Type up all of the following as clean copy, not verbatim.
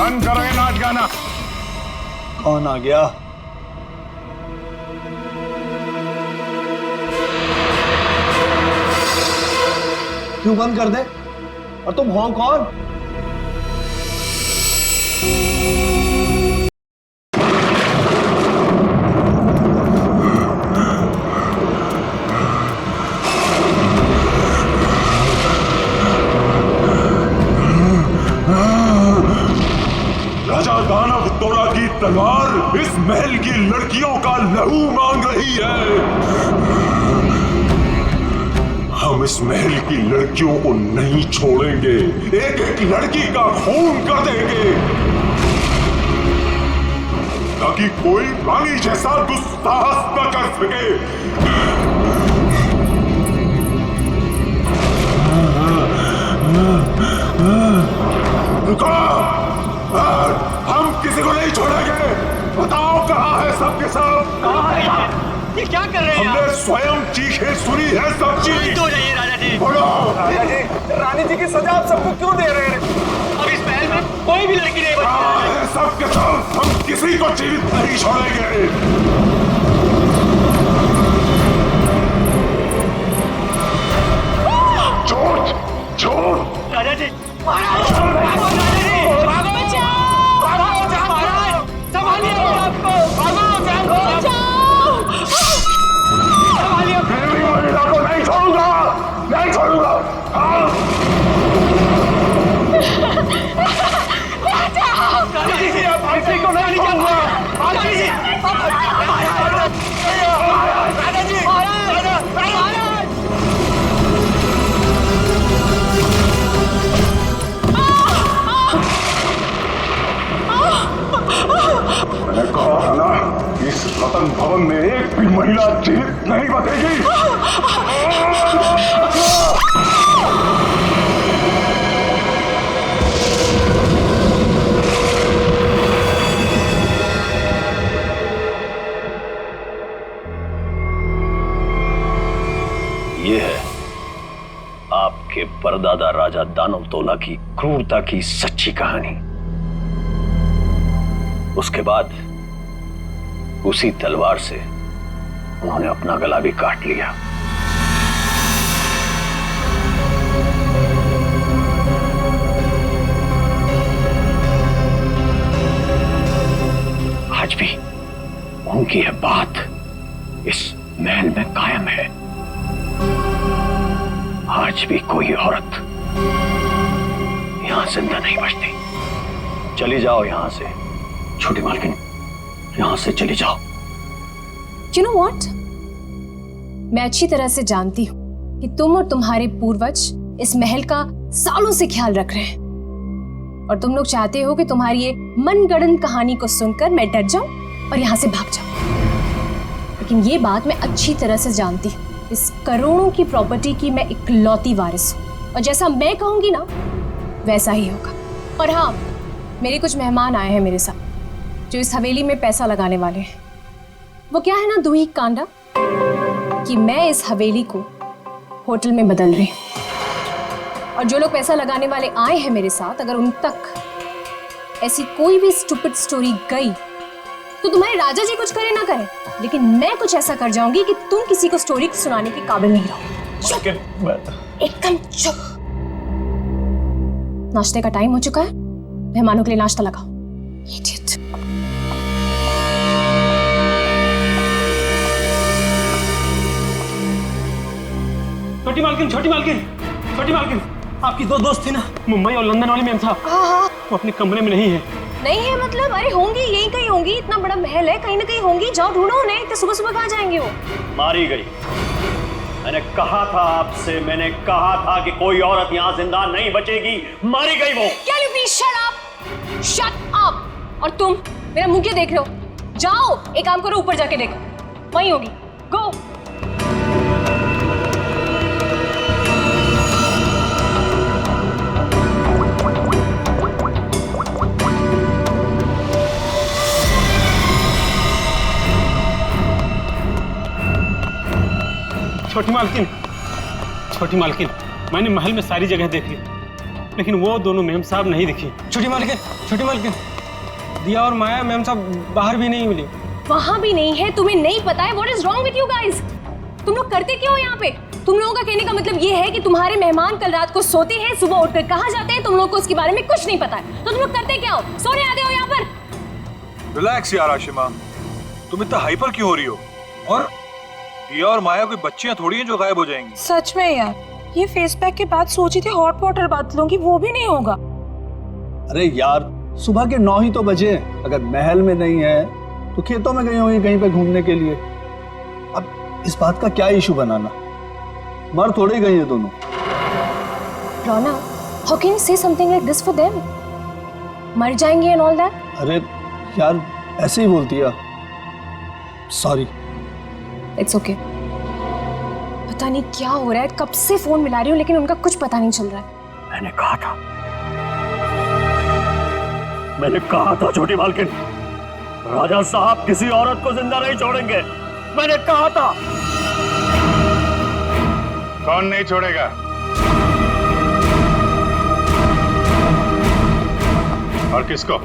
बंद करो ये नाच गाना। कौन आ गया? क्यों बंद कर दे? और तुम हो कौन? राजा दानव तोड़ा की तलवार इस महल की लड़कियों का लहू मांग रही है। हम इस महल की लड़कियों को नहीं छोड़ेंगे, एक एक लड़की का खून कर देंगे, ताकि कोई रानी जैसा दुस्साहस न कर सके। रुको, हम किसी को नहीं छोड़ेंगे। बताओ कहाँ है सबके सब? कहाँ है ये क्या कर रहे हैं? हमने स्वयं चीखें सुनी है सब चीज। तो जाइए राजा जी। बोलो राजा जी, रानी जी की सजा आप सबको क्यों दे रहे हैं? अब इस महल में कोई भी लड़की नहीं बची। कहाँ है सबके सब? हम किसी को जीवित नहीं छोड़ेंगे। झूठ झूठ। राजा जी महाराज, राजा जी भागो, महाराज संभालिए अपने आप को, भागो, संभालिए। देवी महिला को नहीं छोड़ूंगा, नहीं छोड़ूंगा। राजा जी आप किसी को नहीं छोड़ूंगा। राजा जी, राजा जी, महाराज। मैंने कहा था ना, इस रतन भवन में एक भी महिला जीवित नहीं बचेगी। ये है आपके परदादा राजा दानव तोला की क्रूरता की सच्ची कहानी। उसके बाद उसी तलवार से उन्होंने अपना गला भी काट लिया। आज भी उनकी यह बात इस महल में कायम है। आज भी कोई औरत यहां जिंदा नहीं बचती। चली जाओ यहां से छोटी मालकिन, यहां से चली जाओ। You know what? मैं अच्छी तरह से जानती हूँ कि तुम और तुम्हारे पूर्वज इस महल का सालों से ख्याल रख रहे हैं और तुम लोग चाहते हो कि तुम्हारी ये मनगढ़ंत कहानी को सुनकर मैं डर जाऊं और यहाँ से भाग जाऊं। लेकिन ये बात मैं अच्छी तरह से जानती हूँ, इस करोड़ों की प्रॉपर्टी की मैं इकलौती वारिस हूँ और जैसा मैं कहूंगी ना वैसा ही होगा। और हाँ, मेरे कुछ मेहमान आए हैं मेरे साथ जो इस हवेली में पैसा लगाने वाले हैं। वो क्या है ना दूही कांडा कि मैं इस हवेली को होटल में बदल रही हूँ और जो लोग पैसा लगाने वाले आए हैं मेरे साथ, अगर उन तक ऐसी कोई भी स्टूपिड स्टोरी गई तो तुम्हारे राजा जी कुछ करे ना करे, लेकिन मैं कुछ ऐसा कर जाऊंगी कि तुम किसी को स्टोरी सुनाने के काबिल नहीं रहो। चुप, एकदम चुप। नाश्ते का टाइम हो चुका है, मेहमानों के लिए नाश्ता लगाओ। Idiot. छोटी मालकिन, छोटी मालकिन, छोटी मालकिन, आपकी दो दोस्त थी ना, मुंबई और लंदन वाली मैम साहब, वो अपने कमरे में नहीं है। नहीं है मतलब? अरे होंगी, यहीं कहीं होंगी, इतना बड़ा महल है, कहीं ना कहीं होंगी। जाओ ढूंढो उन्हें। इतने सुबह सुबह कहाँ जाएंगे वो? मारी गई। मैंने कहा था आपसे, मैंने कहा था कि कोई औरत यहाँ जिंदा नहीं बचेगी। मारी गई वो। Can you please shut up? Shut up! और तुम मेरा मुंह क्यों देख रहे हो? जाओ, एक काम करो, ऊपर जाके देखो, वहीं होगी। गो। छोटी मालकिन, छोटी मालकिन, मैंने महल में सारी जगह देख ली, लेकिन वो दोनों मेम साहब नहीं दिखी। छोटी मालकिन, दिया और माया मैम साहब बाहर भी नहीं मिली। वहां भी नहीं है, तुम्हें नहीं पता है? What is wrong with you guys? तुम लोग करते क्या हो यहाँ पे? तुम लोगों का कहने का मतलब ये है कि तुम्हारे मेहमान कल रात को सोते हैं, सुबह उठकर कहाँ जाते हैं, तुम लोगों को उसके बारे में कुछ नहीं पता है। तो तुम लोग करते क्या हो? सोने आते हो यहाँ पर? रिलैक्स यार आशिमा, तुम इतना हाइपर क्यों हो रही हो? और दिया और माया कोई बच्चियां थोड़ी हैं जो गायब हो जाएंगी। सच में यार, ये फेस पैक के बाद सोची थी हॉट वाटर बात लूंगी, वो भी नहीं होगा। अरे यार, सुबह के 9 ही तो बजे हैं। अगर महल में नहीं है तो खेतों में गई होंगी कहीं पे घूमने के लिए। अब इस बात का क्या इशू बनाना? मर थोड़ी गई है दोनों। रोना, how can you say something like this for them? मर जाएंगे and all that? अरे यार, ऐसे ही बोलती है। सॉरी। It's okay. पता नहीं क्या हो रहा है, कब से फोन मिला रही हूँ लेकिन उनका कुछ पता नहीं चल रहा है। मैंने कहा था छोटी मालकिन, राजा साहब किसी औरत को जिंदा नहीं छोड़ेंगे। मैंने कहा था। कौन नहीं छोड़ेगा? और किसको?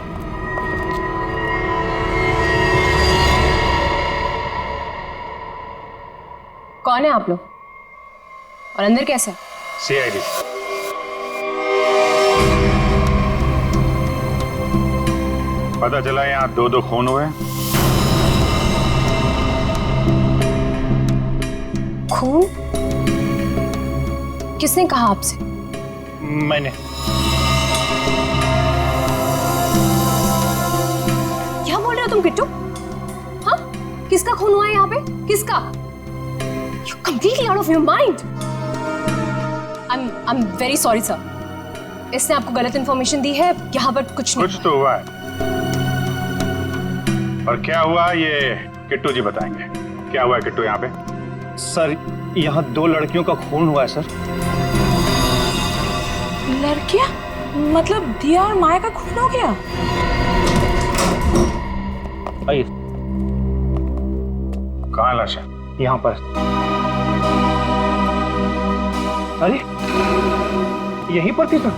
कौन है आप लोग और अंदर कैसे? सीआईडी। पता चला यहाँ 2 खून हुए। खून? किसने कहा आपसे? मैंने। क्या बोल रहे हो तुम किट्टू? हाँ, किसका खून हुआ है यहाँ पे? किसका? You're completely out of your mind. I'm very sorry sir. इसने आपको गलत इंफॉर्मेशन दी है। यहाँ पर कुछ नहीं। कुछ तो हुआ है। और क्या हुआ ये किट्टू जी बताएंगे। क्या हुआ है किट्टू यहाँ पे? सर, यहाँ 2 लड़कियों का खून हुआ है सर। लड़कियां? मतलब दिया और माया का खून हो गया? आइए। कहाँ लाश है? यहाँ पर। अरे यहीं पर थी सर।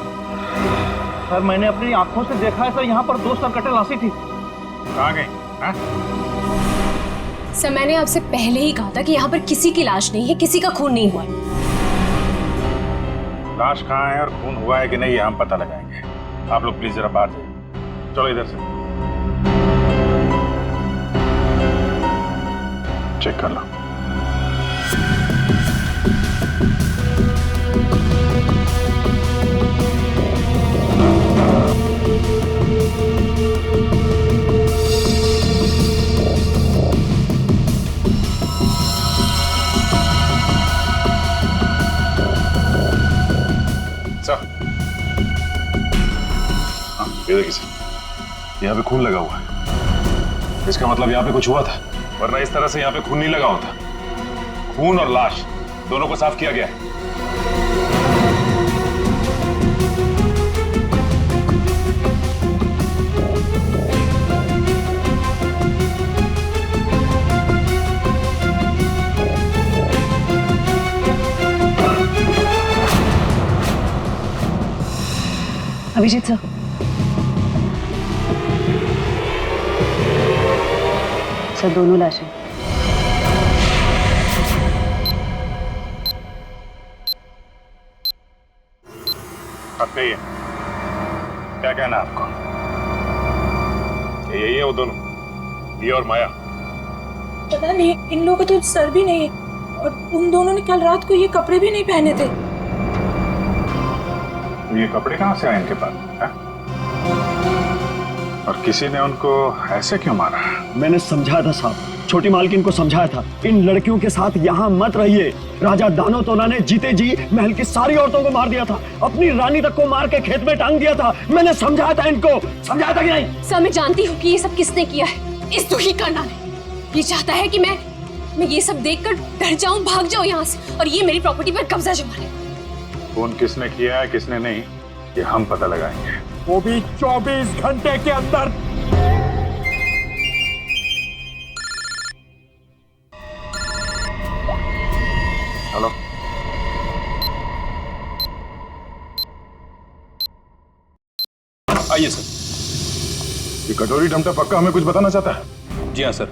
सर, मैंने अपनी आंखों से देखा है सर, यहाँ पर 2 सरकटे लाशें थी। कहाँ गई? हाँ? सर, मैंने आपसे पहले ही कहा था कि यहाँ पर किसी की लाश नहीं है, किसी का खून नहीं हुआ है। लाश कहाँ है और खून हुआ है कि नहीं ये हम पता लगाएंगे। आप लोग प्लीज जरा बाहर जाइए। चलो इधर से चेक कर लो। ये देखिए सर, यहाँ पे खून लगा हुआ है। इसका मतलब यहाँ पे कुछ हुआ था, वरना इस तरह से यहाँ पे खून नहीं लगा होता। खून और लाश दोनों को साफ किया गया है। अभिजीत सर, सर दोनों लाशें। अब कहिए, क्या कहना है आपको? यही है वो दोनों, दिया और माया? पता नहीं, इन लोगों को तो सर भी नहीं है और उन दोनों ने कल रात को ये कपड़े भी नहीं पहने थे। ये कपड़े कहाँ से आए इनके पास है? और किसी ने उनको ऐसे क्यों मारा? मैंने समझाया था साहब, छोटी मालकिन को समझाया था, इन लड़कियों के साथ यहाँ मत रहिए। राजा दानोतोला ने जीते जी महल की सारी औरतों को मार दिया था, अपनी रानी तक को मार के खेत में टांग दिया था। मैंने समझाया था इनको, समझाया था कि नहीं? सर, मैं जानती हूँ कि ये सब किसने किया है। इस दुखी करना ने ये चाहता है कि मैं ये सब देखकर डर जाऊं, भाग जाऊं यहाँ से और ये मेरी प्रॉपर्टी पर कब्जा जमा ले। फोन किसने किया है किसने नहीं, ये हम पता लगाएंगे, वो भी 24 घंटे के अंदर। हेलो, आइए सर। ये कटोरी डमटा पक्का हमें कुछ बताना चाहता है? जी हाँ सर,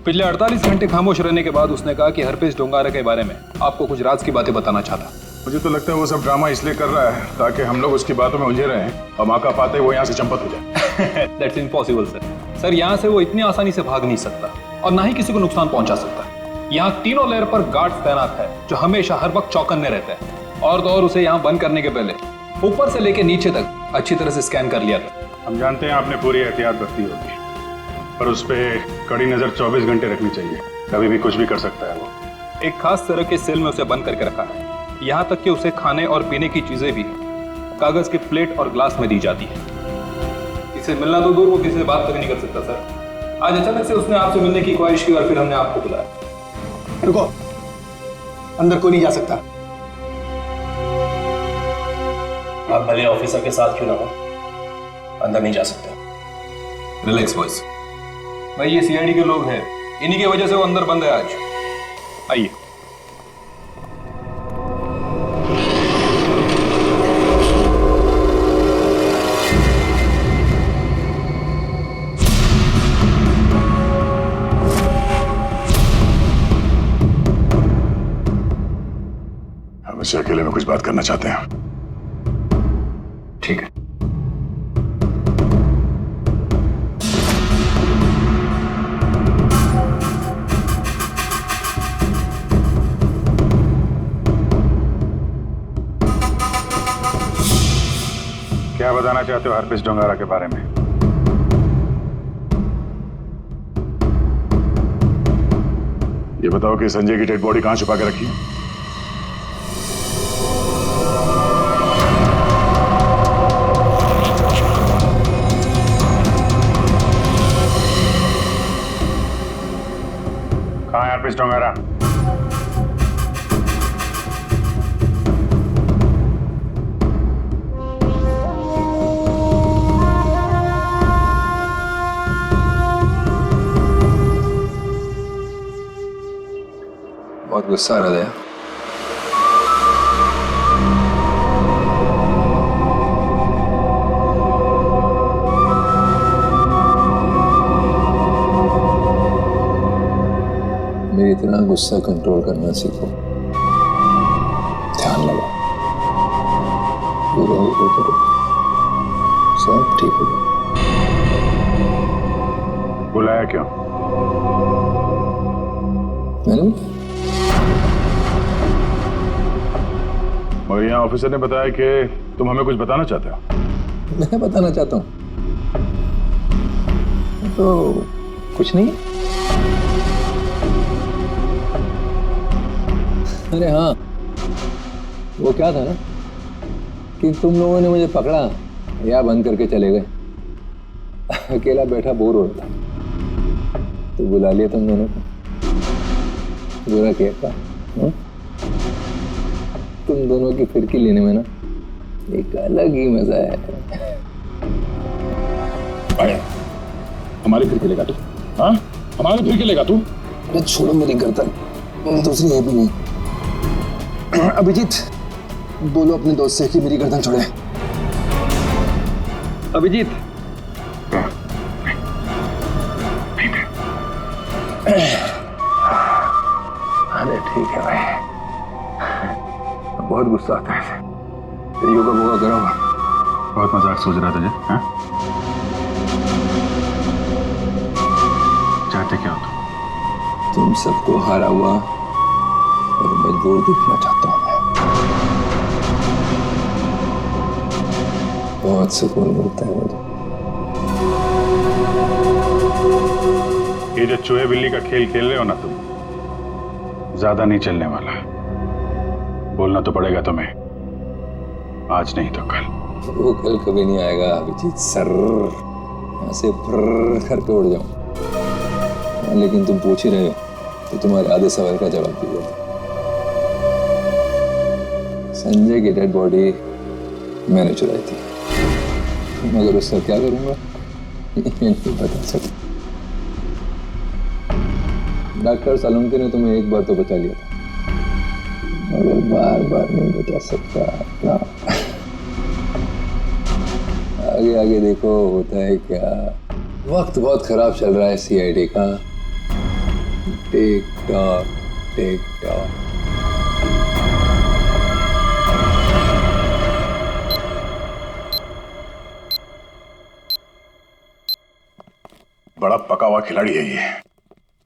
पिछले 48 घंटे खामोश रहने के बाद उसने कहा कि हरपेश डोंगारा के बारे में आपको कुछ राज की बातें बताना चाहता। मुझे तो लगता है वो सब ड्रामा इसलिए कर रहा है ताकि हम लोग उसकी बातों में उलझे रहें और मौका पाते वो यहाँ से चंपत हो जाए। That's impossible sir. सर यहाँ से वो इतनी आसानी से भाग नहीं सकता और ना ही किसी को नुकसान पहुंचा सकता। यहाँ तीनों लेयर पर गार्ड तैनात है जो हमेशा हर वक्त चौकन्ने रहते हैं। और तो और उसे यहाँ बंद करने के पहले ऊपर से लेके नीचे तक अच्छी तरह से स्कैन कर लिया था। हम जानते हैं आपने पूरी एहतियात बरती होगी, पर उस पर कड़ी नजर 24 घंटे रखनी चाहिए। कभी भी कुछ भी कर सकता है वो। एक खास तरह के सेल में उसे बंद करके रखा है। यहाँ तक कि उसे खाने और पीने की चीजें भी कागज के प्लेट और ग्लास में दी जाती है। इसे मिलना तो दूर, वो किसी से बात तक नहीं कर सकता सर। आज अचानक से उसने आपसे मिलने की ख्वाहिश की और फिर हमने आपको बुलाया। रुको, अंदर कोई नहीं जा सकता। आप भले ऑफिसर के साथ क्यों ना हो, अंदर नहीं जा सकते। रिलैक्स बॉयज, भाई ये सीआईडी के लोग हैं, इन्हीं की वजह से वो अंदर बंद है आज। आइए। हम इससे अकेले में कुछ बात करना चाहते हैं। ठीक है। क्या बताना चाहते हो हरपेश डोंगारा के बारे में? ये बताओ कि संजय की डेड बॉडी कहां छुपा के रखी है? कहां है हरपेश डोंगारा? बहुत गुस्सा आ रहा है। मेरी तरह गुस्सा कंट्रोल करना सीखो, ध्यान लगाओ, पूरा ऊपर करो, सब ठीक होगा। बुलाया क्यों? मैंने मगर यहाँ ऑफिसर ने बताया कि तुम हमें कुछ बताना चाहते हो। मैं बताना चाहता हूँ तो कुछ नहीं। अरे हाँ, वो क्या था ना कि तुम लोगों ने मुझे पकड़ा या बंद करके चले गए। अकेला बैठा बोर हो रहा था तो बुला लिया तुम दोनों को। बुरा किया था? तुम दोनों की फिरकी लेने में ना एक अलग ही मजा है। आया, हमारी फिरकी लेगा तू? हाँ, हमारी फिरकी लेगा तू? अरे छोड़ो मेरी गर्दन, दूसरी है भी नहीं। अभिजीत, बोलो अपने दोस्त से कि मेरी गर्दन छोड़े। अभिजीत, अरे ठीक है भाई, बहुत गुस्सा आता है। योगा वोगा करो। बहुत मजाक सोच रहा तुझे? हाँ? चाहते क्या हो तुम सबको हारा हुआ और मजबूर दिखना चाहता हूं मैं। बहुत सुकून मिलता है मुझे। ये जो चूहे बिल्ली का खेल खेल रहे हो ना तुम, ज्यादा नहीं चलने वाला। बोलना तो पड़ेगा तुम्हें, आज नहीं तो कल। वो कल कभी नहीं आएगा अभिजीत सर, यहाँ से फर्र करके उड़ जाऊं। लेकिन तुम पूछ ही रहे हो तो तुम्हारे आधे सवाल का जवाब दीजिए। संजय की डेड बॉडी मैंने चुराई थी, मगर उसका क्या करूंगा ये नहीं बता सकता। डॉक्टर सालुंके ने तुम्हें एक बार तो बचा लिया था, मगर बार बार नहीं बचा सकता। आगे आगे आगे देखो होता है क्या। वक्त बहुत खराब चल रहा है सीआईडी का। Tick tock tick tock. बड़ा पका हुआ खिलाड़ी है ये,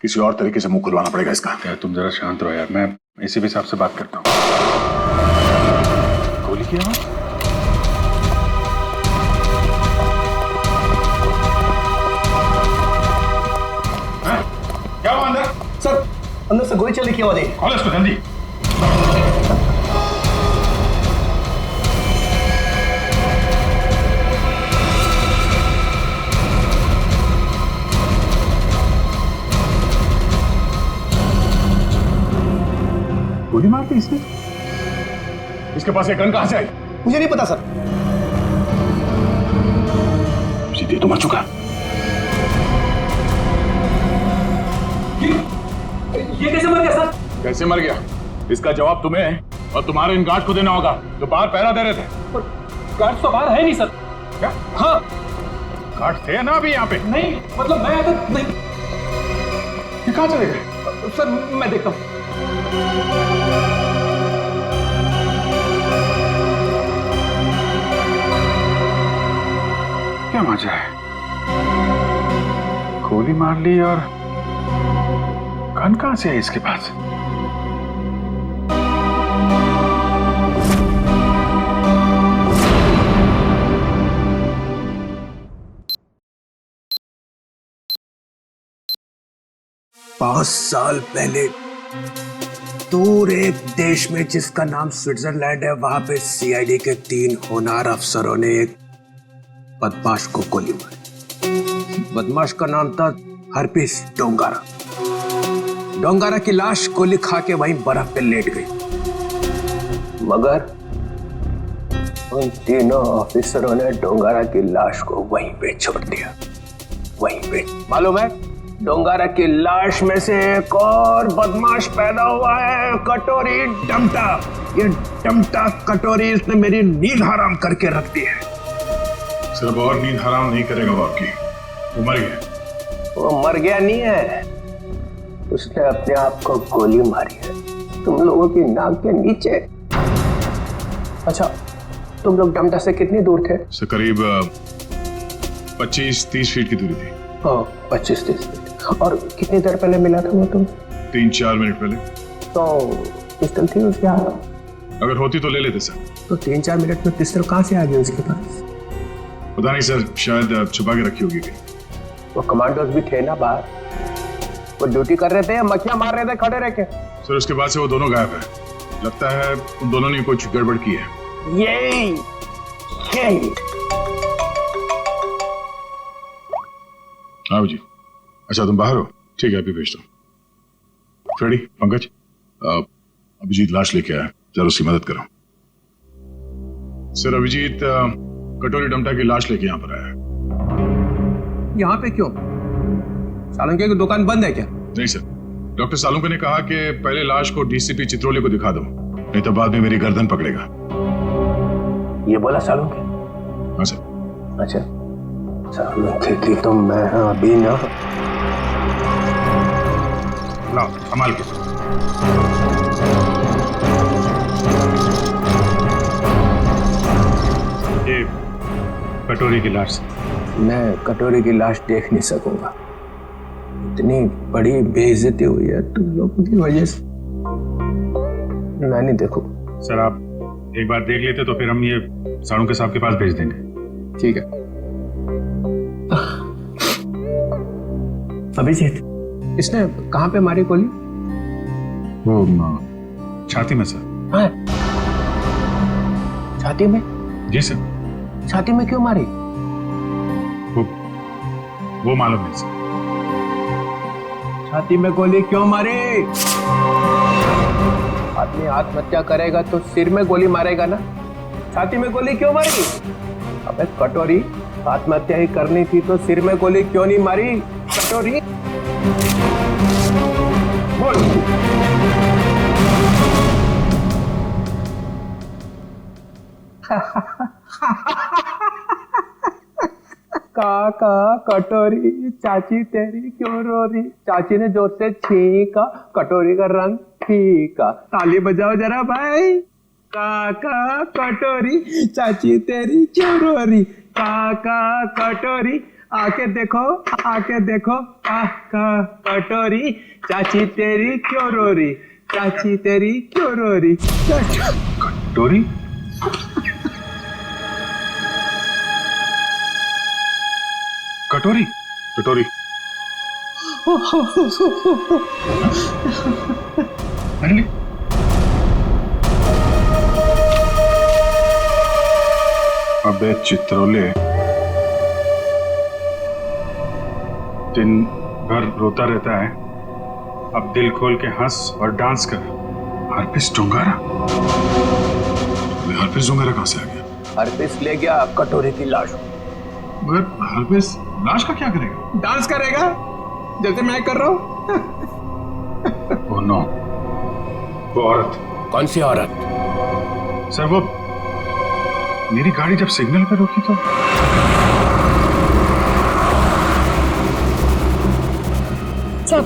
किसी और तरीके से मुंह खुलवाना पड़ेगा इसका। यार तुम जरा शांत रहो यार, मैं इसी भी हिसाब से बात करता हूँ। गोली की आवाज? क्या हुआ अंदर? सर अंदर से गोली चलने की आवाज है। खोलो इसको जल्दी। गोली मार दी इसने? इसके पास एक गन कहां से आई? मुझे नहीं पता सर। सीधे तो मर चुका। ये कैसे मर गया सर? कैसे मर गया इसका जवाब तुम्हें और तुम्हारे इन गार्ड को देना होगा जो बाहर पहरा दे रहे थे। गार्ड तो बाहर है नहीं सर। क्या? हाँ गार्ड थे ना अभी यहाँ पे? नहीं, मतलब मैं तो नहीं। ये कहाँ चले गए? सर मैं देखता हूँ। क्या मजा है, गोली मार ली और गन कहां से है इसके पास? पांच साल पहले दूर एक देश में जिसका नाम स्विट्जरलैंड है, वहां पे सीआईडी के 3 होनहार अफसरों ने एक बदमाश को गोली मारी। बदमाश का नाम था हरपीस डोंगारा। डोंगारा की लाश गोली खा के वहीं बर्फ पे लेट गई, मगर उन तीनों ऑफिसरों ने डोंगारा की लाश को वहीं पे छोड़ दिया। वहीं पे मालूम है, डोंगारा की लाश में से एक और बदमाश पैदा हुआ है, कटोरी डमटा। ये डमटा कटोरी इसने मेरी नींद हराम करके रख दी है। सिर्फ और नींद हराम नहीं करेगा वो आपकी, वो मर गया। वो मर गया नहीं है, उसने अपने आप को गोली मारी है तुम लोगों की नाक के नीचे। अच्छा, तुम लोग डमटा से कितनी दूर थे? से करीब 25-30 फीट की दूरी थी। 25-30 फीट। और कितनी देर पहले मिला था वो तुम? 3-4 मिनट पहले। तो पिस्टल थी उसके हाथ? अगर होती तो ले लेते सर। तो 3-4 मिनट में पिस्टल कहाँ से आ गई उसके पास? पता नहीं सर, शायद छुपा के रखी होगी कहीं। वो कमांडोज भी थे ना बाहर, वो ड्यूटी कर रहे थे या मक्खियां मार रहे थे खड़े रह के? सर उसके बाद से वो दोनों गायब है। लगता है उन दोनों ने कुछ गड़बड़ की है। यही हाँ जी। अच्छा तुम बाहर हो? ठीक है, अभी भेजता हूँ। फ्रेडी, पंकज, अभिजीत लाश लेके आया, जरा उसकी मदद करो। सर अभिजीत कटोरी डमटा की लाश लेके यहाँ पर आया है। यहाँ पे क्यों? सालुंके की दुकान बंद है क्या? नहीं सर, डॉक्टर सालुंके ने कहा कि पहले लाश को डीसीपी चित्रोले को दिखा दो, नहीं तो बाद में मेरी गर्दन पकड़ेगा। ये बोला सालुंके? हाँ सर। अच्छा, सालुंके की तो मैं अभी ना। लाओ संभाल के। ये कटोरी की लाश। मैं कटोरी की लाश देख नहीं सकूंगा, इतनी बड़ी बेइज्जती हुई है तुम लोगों की वजह से। मैं नहीं देखूं। सर आप एक बार देख लेते तो फिर हम ये सालुंके साहब के पास भेज देंगे। ठीक है। अभिजीत, इसने कहाँ पे मारी गोली? वो छाती में सर। हाँ? छाती में? जी सर। छाती में क्यों मारी? वो मालूम नहीं सर। छाती में गोली क्यों मारी? आदमी आत्महत्या करेगा तो सिर में गोली मारेगा ना, छाती में गोली क्यों मारी? अबे कटोरी, आत्महत्या ही करनी थी तो सिर में गोली क्यों नहीं मारी? कटोरी बोल। काका कटोरी चाची तेरी क्यों रो रही। चाची ने जोर से छींका, कटोरी का रंग फीका। ताली बजाओ जरा भाई। काका कटोरी चाची तेरी क्यों रो रही। काका कटोरी आके देखो काका कटोरी चाची तेरी क्यों रो रही। चाची तेरी क्यों रो रही। कटोरी कटोरी कटोरी अरे अबे चित्रोले, दिन भर रोता रहता है, अब दिल खोल के हंस और डांस कर। हरपिस डोंगारा? हरपिस डोंगारा कहां से आ गया? हरपिस ले गया कटोरी की लाश। मगर हरपिस लाश का क्या करेगा? डांस करेगा जैसे मैं कर रहा हूँ। ओह नो, वो औरत। कौन सी औरत? सर वो मेरी गाड़ी जब सिग्नल पे रुकी तो साहब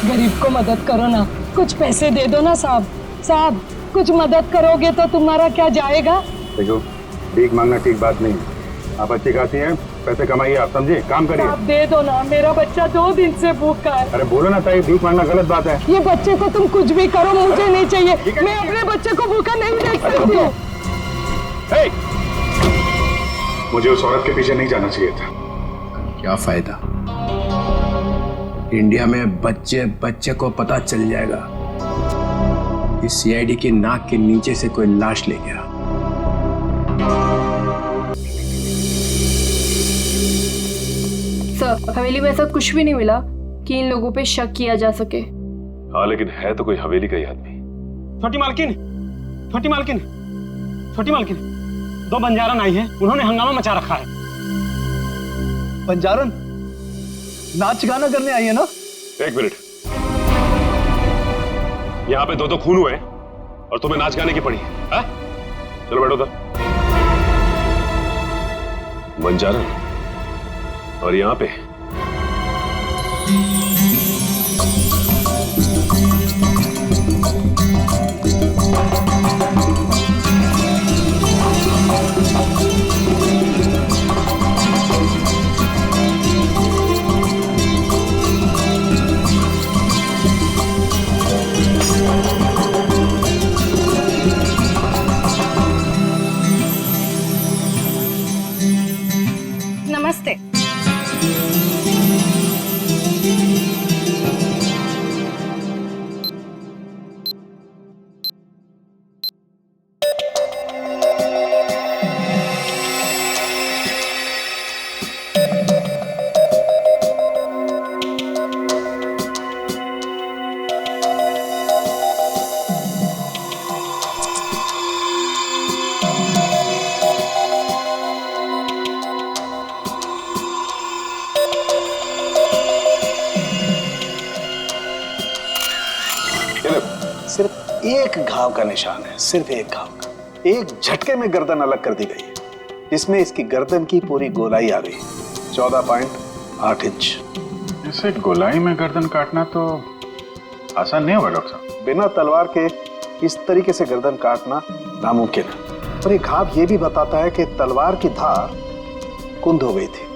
गरीब को मदद करो ना, कुछ पैसे दे दो ना साहब। साहब कुछ मदद करोगे तो तुम्हारा क्या जाएगा। देखो, भीख मांगना ठीक बात नहीं। आप अच्छी खाती हैं, पैसे कमाइए, आप समझिए, काम करिए। आप दे दो ना, मेरा बच्चा 2 दिन से भूखा है। अरे बोलो ना ताई, भीख मांगना गलत बात है। ये बच्चे को तुम कुछ भी करो, मुझे नहीं चाहिए। मैं अपने बच्चे को भूखा नहीं देख सकती। मुझे उस औरत के पीछे नहीं जाना चाहिए था। क्या फायदा, इंडिया में बच्चे बच्चे को पता चल जाएगा कि सीआईडी की नाक के नीचे से कोई लाश ले गया। सर, हवेली में ऐसा कुछ भी नहीं मिला कि इन लोगों पे शक किया जा सके। हाँ, लेकिन है तो कोई हवेली का ही आदमी। छोटी मालकिन, छोटी मालकिन, छोटी मालकिन, 2 बंजारन आई हैं, उन्होंने हंगामा मचा रखा है। बंजारन नाच गाना करने आई है ना? एक मिनट, यहाँ पे 2 खून हुए और तुम्हें नाच गाने की पड़ी है? चलो बैठो उधर। बंजारन, और यहाँ पे नमस्ते। सिर्फ एक घाव का निशान है, सिर्फ एक घाव का। एक झटके में गर्दन अलग कर दी गई है, जिसमें इसकी गर्दन की पूरी गोलाई आ गई, 14.8 इंच। इसे गोलाई में गर्दन काटना तो आसान नहीं होगा डॉक्टर साहब। बिना तलवार के इस तरीके से गर्दन काटना नामुमकिन है। और ये घाव ये भी बताता है कि तलवार की धार कुंद हो गई थी।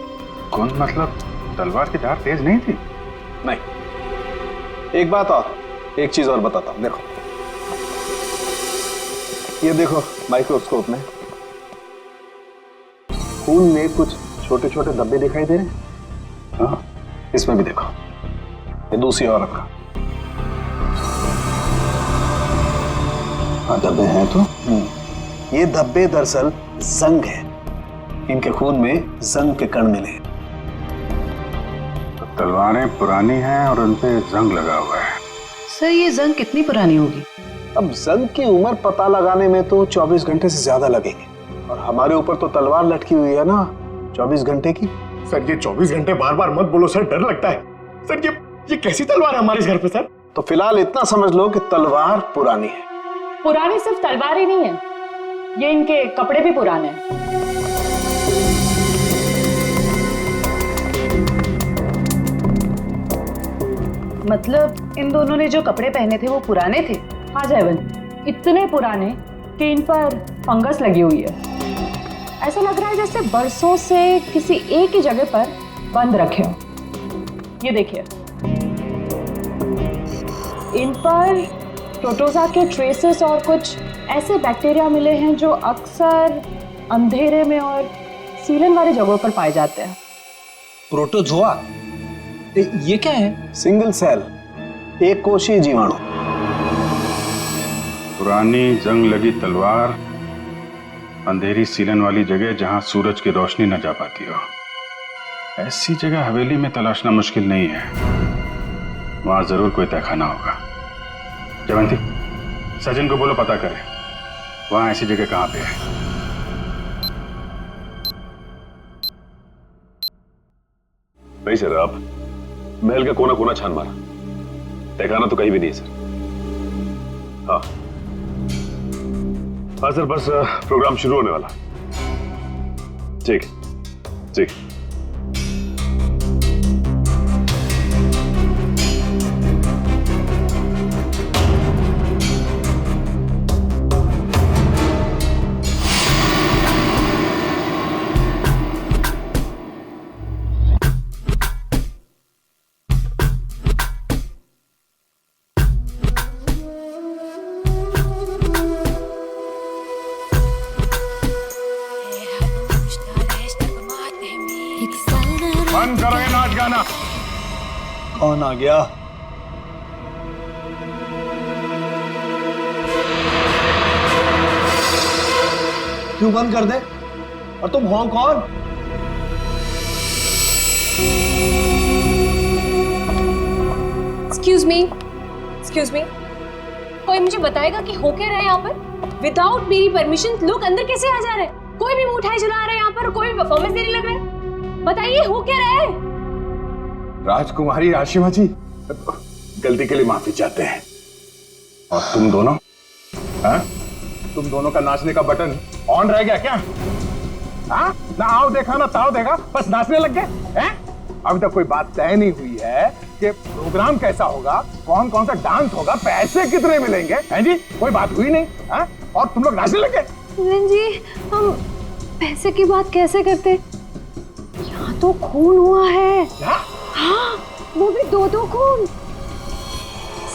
कुंद मतलब तलवार की धार तेज नहीं थी? नहीं। एक बात और, एक चीज और बताता हूं, देखो ये देखो माइक्रोस्कोप में खून में कुछ छोटे छोटे धब्बे दिखाई दे रहे हैं। हाँ, इसमें भी देखो, ये दूसरी औरत का। हाँ, धब्बे हैं तो। ये धब्बे दरअसल जंग है, इनके खून में जंग के कण मिले। तो तलवारें पुरानी हैं और उन पे जंग लगा हुआ है। सर, ये जंग कितनी पुरानी होगी? अब जंग की उम्र पता लगाने में तो 24 घंटे से ज्यादा लगेंगे, और हमारे ऊपर तो तलवार लटकी हुई है ना 24 घंटे की। सर, ये 24 घंटे बार बार मत बोलो सर, डर लगता है। सर, ये कैसी तलवार है हमारे घर पे सर? तो फिलहाल इतना समझ लो कि तलवार पुरानी है। पुरानी सिर्फ तलवार ही नहीं है, ये इनके कपड़े भी पुराने हैं। मतलब इन दोनों ने जो कपड़े पहने थे वो पुराने थे? हाँ जयवंत, इतने पुराने कि इन पर फंगस लगी हुई है। ऐसा लग रहा है जैसे बरसों से किसी एक ही जगह पर बंद रखे हो। ये देखिए, इन पर प्रोटोजा के ट्रेसेस और कुछ ऐसे बैक्टीरिया मिले हैं जो अक्सर अंधेरे में और सीलन वाली जगहों पर पाए जाते हैं। प्रोटोजोआ? ये क्या है? सिंगल सेल, एक कोशीय जीवाणु। पुरानी जंग लगी तलवार, अंधेरी सीलन वाली जगह जहां सूरज की रोशनी न जा पाती हो। ऐसी जगह हवेली में तलाशना मुश्किल नहीं है, वहां जरूर कोई तहखाना होगा। जयवंती, सचिन को बोलो पता करे वहां ऐसी जगह कहां पे है। नहीं सर, आप महल का कोना कोना छान मारा, तहखाना तो कहीं भी नहीं है सर। हाँ हाँ सर, बस प्रोग्राम शुरू होने वाला। ठीक ठीक। बंद करो ये नाच गाना। कौन आ गया? क्यों बंद कर दे? और तुम हो कौन? एक्सक्यूज मी, कोई मुझे बताएगा कि हो क्या रहा है यहाँ पर? विदाउट मेरी परमिशन लोग अंदर कैसे आ जा रहे हैं? कोई भी मिठाई चला रहा है यहाँ पर, कोई भी परफॉर्मेंस देने लग रहा है। बताइए हो क्या रहा है? राजकुमारी आशिमा जी, गलती के लिए माफी चाहते हैं। और तुम दोनों, हाँ? तुम दोनों का नाचने का बटन ऑन रह गया क्या? हाँ? ना आओ देखा ना ताओ देखा, बस नाचने लग गए हैं? अभी तक कोई बात तय नहीं हुई है कि प्रोग्राम कैसा होगा, कौन कौन सा डांस होगा, पैसे कितने मिलेंगे, हैं जी? कोई बात हुई नहीं, हाँ? और तुम लोग नाचने लग गए। जी, हम पैसे की बात कैसे करते? यहाँ तो खून हुआ है। हाँ, वो भी दो खून।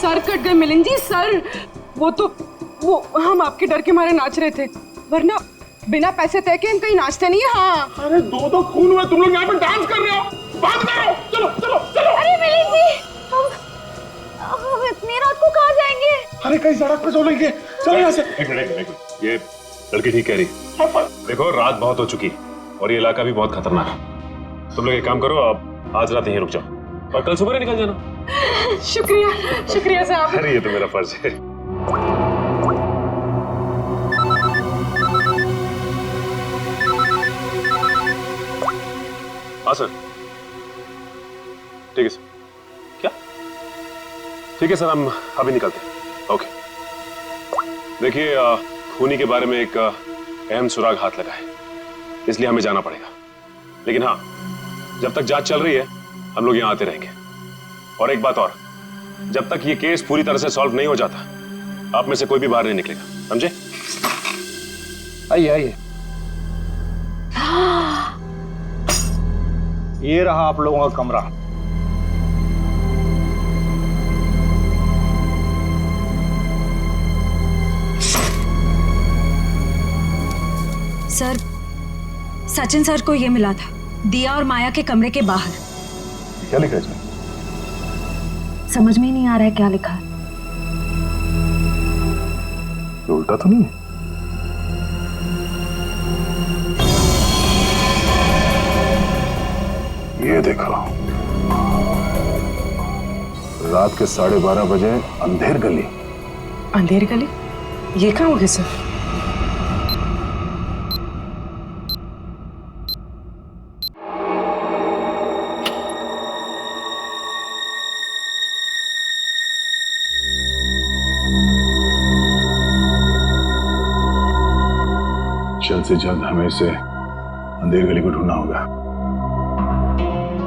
सर कट गए मिलिंद जी, सर। वो हम आपके डर के मारे नाच रहे थे, वरना बिना पैसे तय के हम कहीं नाचते नहीं है। हाँ, अरे दो खून हुए, तुम लोग यहाँ पर डांस कर रहे हो, बात करो, चलो चलो चलो। अरे मिलिंद जी, हम इतनी रात को कहाँ जाएंगे? अरे कहीं सड़क पे सो लेंगे, चलो यहाँ से। एक मिनट, ये लड़की ठीक कह रही। देखो रात बहुत हो चुकी और ये इलाका भी बहुत खतरनाक है। तुम लोग एक काम करो, आप आज रात यहीं रुक जाओ और कल सुबह निकल जाना। शुक्रिया साहब। अरे ये तो मेरा फर्ज है। हाँ सर, ठीक है सर। क्या? ठीक है सर, हम अभी निकलते हैं। ओके। देखिए, खूनी के बारे में एक अहम सुराग हाथ लगा है, इसलिए हमें जाना पड़ेगा। लेकिन हाँ, जब तक जांच चल रही है हम लोग यहाँ आते रहेंगे। और एक बात और, जब तक ये केस पूरी तरह से सॉल्व नहीं हो जाता आप में से कोई भी बाहर नहीं निकलेगा, समझे? आइए आइए। ये रहा आप लोगों का कमरा। सर, सचिन सर को ये मिला था, दिया और माया के कमरे के बाहर। क्या लिखा है इसमें? समझ में ही नहीं आ रहा है क्या लिखा है। ये उल्टा तो नहीं है? ये देखो, रात के 12:30 बजे अंधेर गली। अंधेर गली? ये कहाँ होगी सर? जल्द से जल्द हमें इसे अंधेर गली को ढूंढना होगा।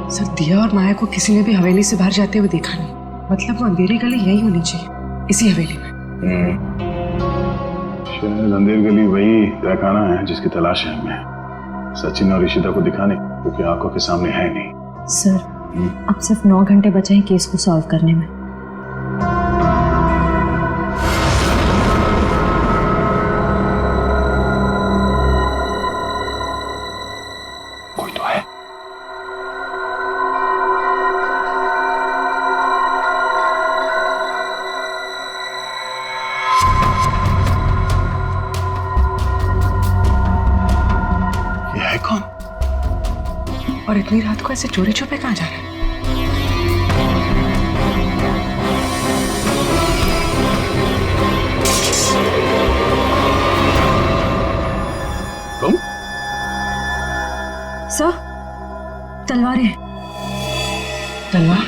सर, दिया और माया को किसी ने भी हवेली से बाहर जाते हुए देखा नहीं। मतलब वो अंधेरी गली यही होनी चाहिए, इसी हवेली में। शायद अंधेर गली वही तहखाना है जिसकी तलाश है हमें सचिन और ईशिता को दिखाने, क्योंकि आंखों के सामने है नहीं। सर, अब सिर्फ 9 घंटे बचे हैं केस को सॉल्व करने में। कोई तो है। ये है कौन? और इतनी रात को ऐसे चोरी छुपे कहाँ जा रहे हैं? तुम? सर, तलवारें। तलवार?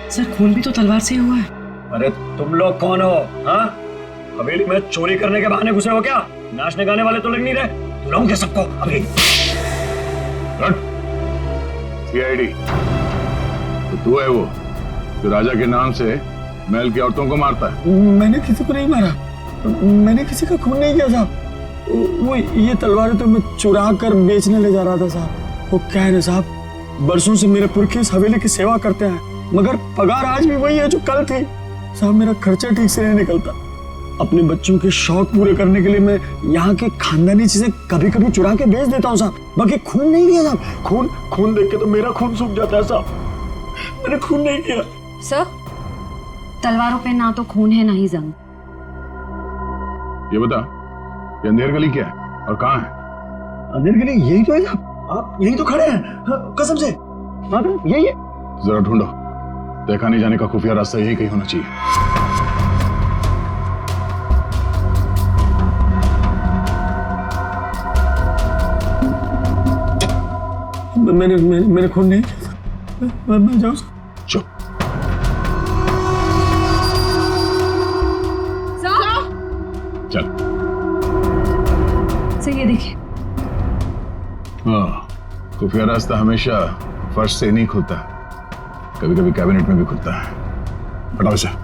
सर, खून भी तो तलवार से ही हुआ है। अरे तुम लोग कौन हो? हाँ, हवेली में चोरी करने के बहाने घुसे हो क्या? नाचने गाने वाले तो लग नहीं रहे। बुलाऊंगे सबको अभी। सीआईडी तो तू है वो जो राजा के नाम से महल की औरतों को मारता है? मैंने किसी को नहीं मारा, मैंने किसी का खून नहीं किया साहब। वो ये तलवारें तो मैं चुरा कर बेचने ले जा रहा था साहब। वो क्या है ना साहब, बरसों से मेरे पुरखे इस हवेली की सेवा करते हैं, मगर पगार आज भी वही है जो कल थी साहब। मेरा खर्चा ठीक से नहीं निकलता। अपने बच्चों के शौक पूरे करने के लिए मैं यहाँ के खानदानी चीजें कभी कभी चुरा के बेच देता हूँ साहब। बाकी खून नहीं किया साहब। खून देख के तो मेरा खून सूख जाता है साहब। मैंने खून नहीं किया। सर, तलवारों पे ना तो खून है ना ही जंग। ये बता, ये अंधेर गली क्या है और कहाँ है? अंधेर गली यही तो है साहब। आप यही तो खड़े हैं। हाँ, कसम से यही है। जरा ढूंढो, देखा नहीं जाने का खुफिया रास्ता यही कहीं होना चाहिए। मैंने खून नहीं किया। मैं जाऊँ? चुप। चल। सर, ये देखिए। हाँ, खुफिया रास्ता हमेशा फर्श से नहीं खुलता, कभी कभी कैबिनेट में भी खुलता है। हटाओ इसे।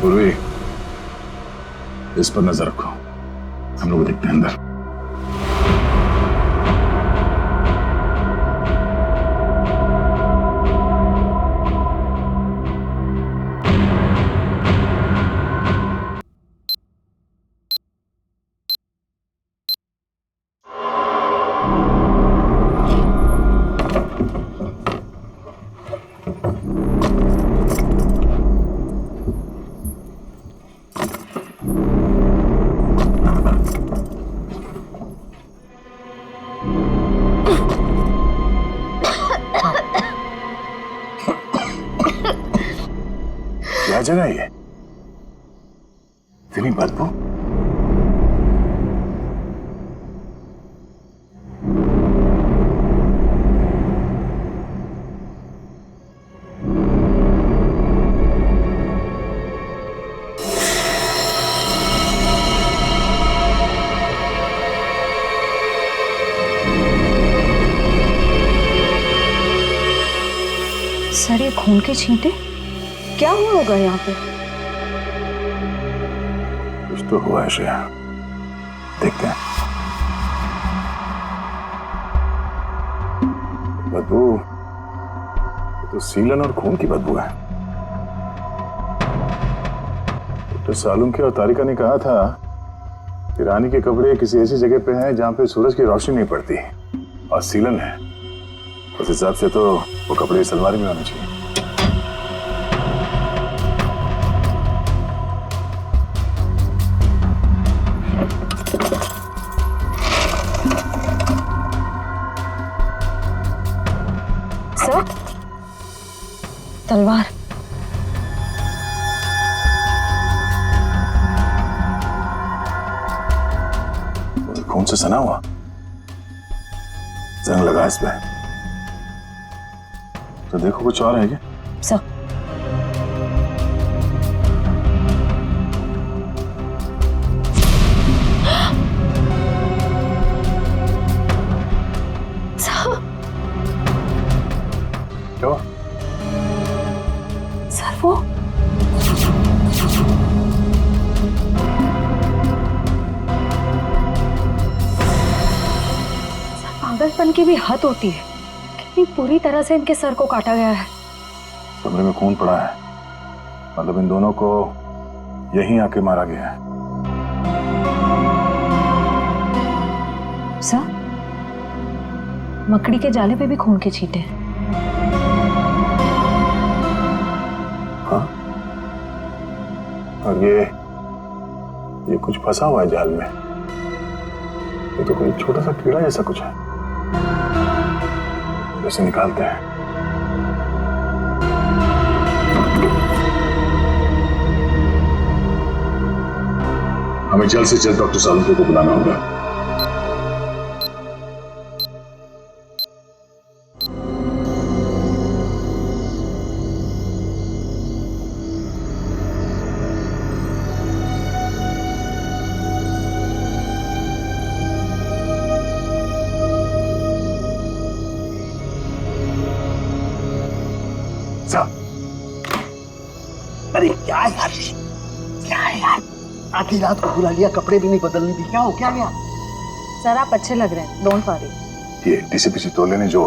पूर्वी, इस पर नजर रखो, हम लोग देखते हैं अंदर। क्या जगह है ये? इतनी बदबू। सर, ये खून के छींटे क्या हुआ होगा यहाँ पे? कुछ तो हुआ है श्रेया, देखते हैं। बदबू, ये तो सीलन और खून की बदबू है। डॉक्टर सालुंके और तारिका ने कहा था कि रानी के कपड़े किसी ऐसी जगह पे हैं जहां पे सूरज की रोशनी नहीं पड़ती, और सीलन है। उस हिसाब से तो वो कपड़े इस अलमारी में होने चाहिए। सर, तलवार। खून से सना हुआ, जंग लगा इस पे। तो देखो कुछ और है क्या? सर, क्या? सर वो पागलपन की भी हद होती है। कितनी पूरी तरह से इनके सर को काटा गया है। कमरे में खून पड़ा है, मतलब इन दोनों को यहीं आके मारा गया है। सर, मकड़ी के जाले पे भी खून के छींटे हैं। हाँ? और ये कुछ फंसा हुआ है जाल में। ये तो कोई छोटा सा कीड़ा जैसा कुछ है। इसे निकालते हैं। हमें जल्द से जल्द डॉक्टर सालुंके को बुलाना होगा। अरे क्या यार, क्या है यार, आधी रात को बुला लिया, कपड़े भी नहीं बदलने दी। क्या हो क्या गया? सर आप अच्छे लग रहे हैं, डोंट वरी। ये डीसीपी चितौले ने जो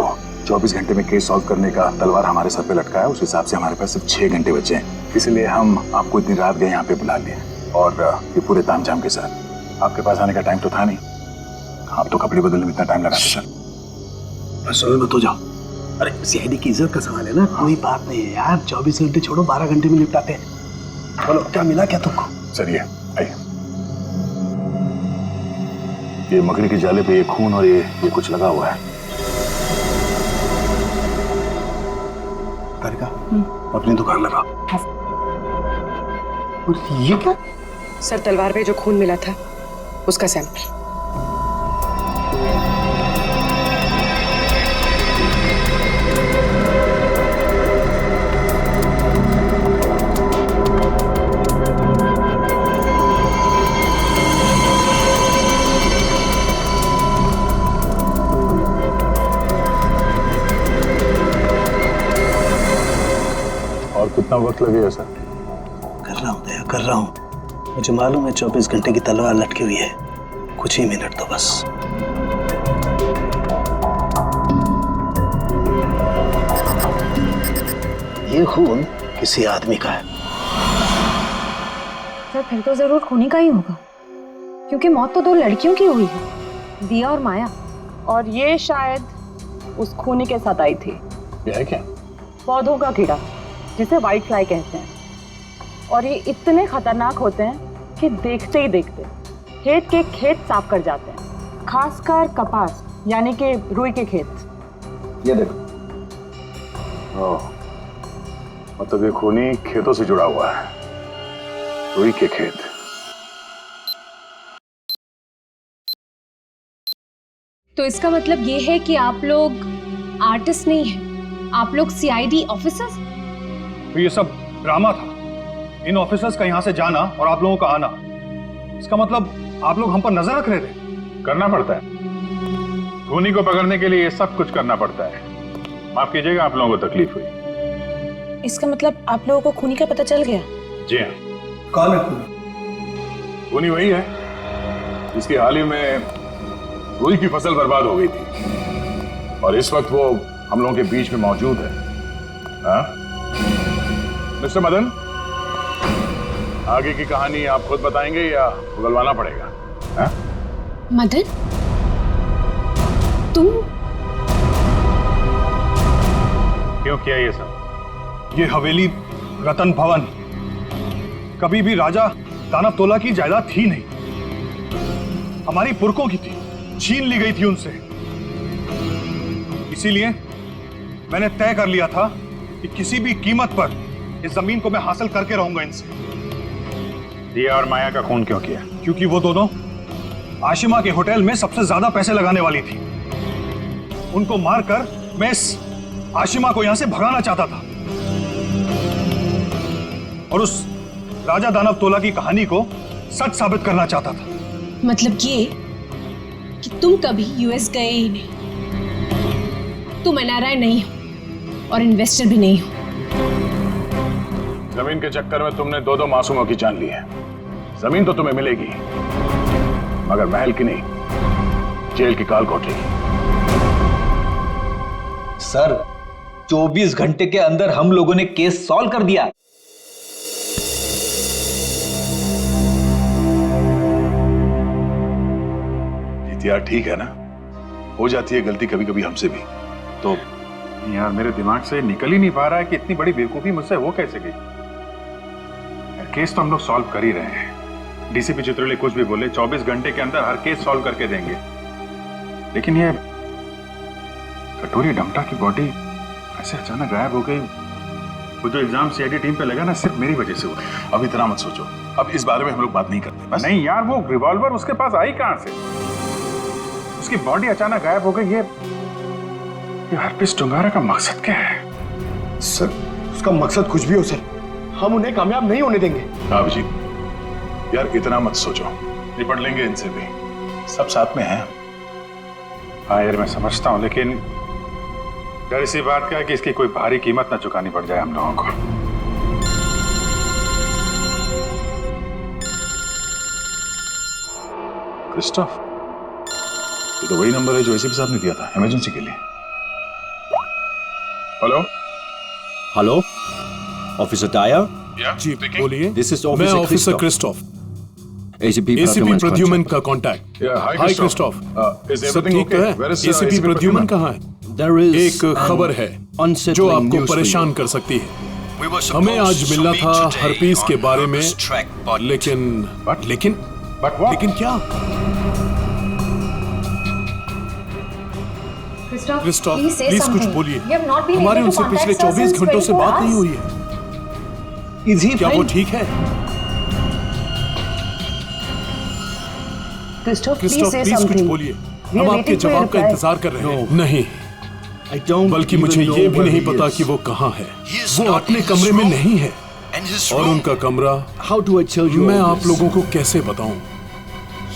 24 घंटे में केस सॉल्व करने का तलवार हमारे सर पे लटकाया, उस हिसाब से हमारे पास सिर्फ 6 घंटे बचे हैं। इसलिए हम आपको इतनी रात गए यहाँ पे बुला लिए, और ये पूरे तामझाम के साथ। आपके पास आने का टाइम तो था नहीं, आप तो कपड़े बदलने में इतना टाइम लगा सर। बस मत हो जाओ। अरे सीआईडी की इज्जत का सवाल है ना, कोई बात नहीं है यार। 24 घंटे छोड़ो, 12 घंटे में निपटाते हैं। बोलो क्या मिला क्या तुमको? सर ये आइए, ये मकड़ी के जाले पे ये खून और ये कुछ लगा हुआ है। का अपनी दुकान लगा। और ये क्या? सर तलवार पे जो खून मिला था उसका सैंपल। और कितना वक्त लगेगा सर? कर रहा हूँ दया, कर रहा हूँ। मुझे मालूम है 24 घंटे की तलवार लटकी हुई है, कुछ ही मिनट तो बस। ये खून किसी आदमी का है। सर फिर तो जरूर खूनी का ही होगा, क्योंकि मौत तो 2 लड़कियों की हुई है, दिया और माया। और ये शायद उस खूनी के साथ आई थी। ये है क्या? पौधों का कीड़ा जिसे व्हाइट फ्लाई कहते हैं, और ये इतने खतरनाक होते हैं कि देखते ही देखते खेत के खेत साफ कर जाते हैं, खासकर कपास यानी कि रुई के खेत। ये देखो, ओह, मतलब ये खूनी खेतों से जुड़ा हुआ है, रुई के खेत। तो इसका मतलब ये है कि आप लोग आर्टिस्ट नहीं हैं, आप लोग सीआईडी ऑफिसर्स। तो ये सब ड्रामा था, इन ऑफिसर्स का यहाँ से जाना और आप लोगों का आना। इसका मतलब आप लोग हम पर नजर रख रहे थे। करना पड़ता है, खूनी को पकड़ने के लिए ये सब कुछ करना पड़ता है। माफ कीजिएगा, आप लोगों को तकलीफ हुई। इसका मतलब आप लोगों को खूनी का पता चल गया? जी हाँ। कौन है खूनी? खूनी वही है जिसकी हाल ही में रुई की फसल बर्बाद हो गई थी, और इस वक्त वो हम लोगों के बीच में मौजूद है। हाँ? मिस्टर मदन, आगे की कहानी आप खुद बताएंगे या उगलवाना पड़ेगा? हाँ? मदन, तुम क्यों किया ये सब? ये हवेली रतन भवन कभी भी राजा दानव तोला की जायदाद थी नहीं, हमारी पुरखों की थी, छीन ली गई थी उनसे। इसीलिए मैंने तय कर लिया था कि किसी भी कीमत पर इस जमीन को मैं हासिल करके रहूंगा इनसे। दिया और माया का खून क्यों किया? क्योंकि वो दोनों आशिमा के होटल में सबसे ज्यादा पैसे लगाने वाली थी। उनको मारकर मैं इस आशिमा को यहां से भगाना चाहता था और उस राजा दानव तोला की कहानी को सच साबित करना चाहता था। मतलब ये कि तुम कभी यूएस गए ही नहीं, तुम एनआरआई नहीं हो, और इन्वेस्टर भी नहीं हूँ। जमीन के चक्कर में तुमने दो मासूमों की जान ली है। जमीन तो तुम्हें मिलेगी, मगर महल की नहीं, जेल की काल कोठरी की। सर 24 घंटे के अंदर हम लोगों ने केस सॉल्व कर दिया। यार ठीक है ना, हो जाती है गलती कभी कभी हमसे भी। तो यार मेरे दिमाग से निकल ही नहीं पा रहा है कि इतनी बड़ी बेवकूफी मुझसे हो कैसे गई। केस तो हम लोग सॉल्व कर ही रहे हैं। डीसीपी चित्रोले कुछ भी बोले 24 घंटे के अंदर हर केस सॉल्व करके देंगे, लेकिन ये कटोरी डमटा की बॉडी ऐसे अचानक गायब हो गई। वो जो एग्जाम सीआईडी टीम पे लगा ना, सिर्फ मेरी वजह से हुआ। अब इतना मत सोचो, अब इस बारे में हम लोग बात नहीं करते बस। नहीं यार, वो रिवॉल्वर उसके पास आई कहां से? उसकी बॉडी अचानक गायब हो गई। ये हरपिस टुंगारा का मकसद क्या है? सर उसका मकसद कुछ भी हो सर, हम उन्हें कामयाब नहीं होने देंगे। अभिजीत यार इतना मत सोचो, निपट लेंगे इनसे भी, सब साथ में हैं। हाँ यार मैं समझता हूं, लेकिन डर इसी बात का है कि इसकी कोई भारी कीमत ना चुकानी पड़ जाए हम लोगों को। क्रिस्टोफ, ये तो वही नंबर है जो एसीपी साहब ने दिया था इमरजेंसी के लिए। हेलो हेलो, ऑफिसर टायर? जी बोलिए। दिस इज मैं ऑफिसर क्रिस्टोफ, एसीपी प्रद्युमन का कांटेक्ट। हाय क्रिस्टोफ, सब ठीक है? एसीपी प्रद्युमन कहाँ है? एक खबर है जो आपको परेशान कर सकती है। हमें आज मिलना था हरपीस के बारे में, लेकिन क्या? क्रिस्टोफ प्लीज कुछ बोलिए। हमारी उनसे पिछले 24 घंटों से बात नहीं हुई है। क्या वो ठीक है? क्रिस्टोफ प्लीज कुछ बोलिए, हम आपके जवाब का इंतजार कर रहे हैं। नहीं, बल्कि मुझे ये भी नहीं पता कि वो कहाँ है। वो अपने कमरे में नहीं है, और उनका कमरा मैं आप लोगों को कैसे बताऊं?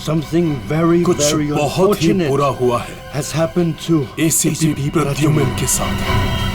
कुछ बहुत ही बुरा हुआ है एसीपी प्रद्युमन के साथ।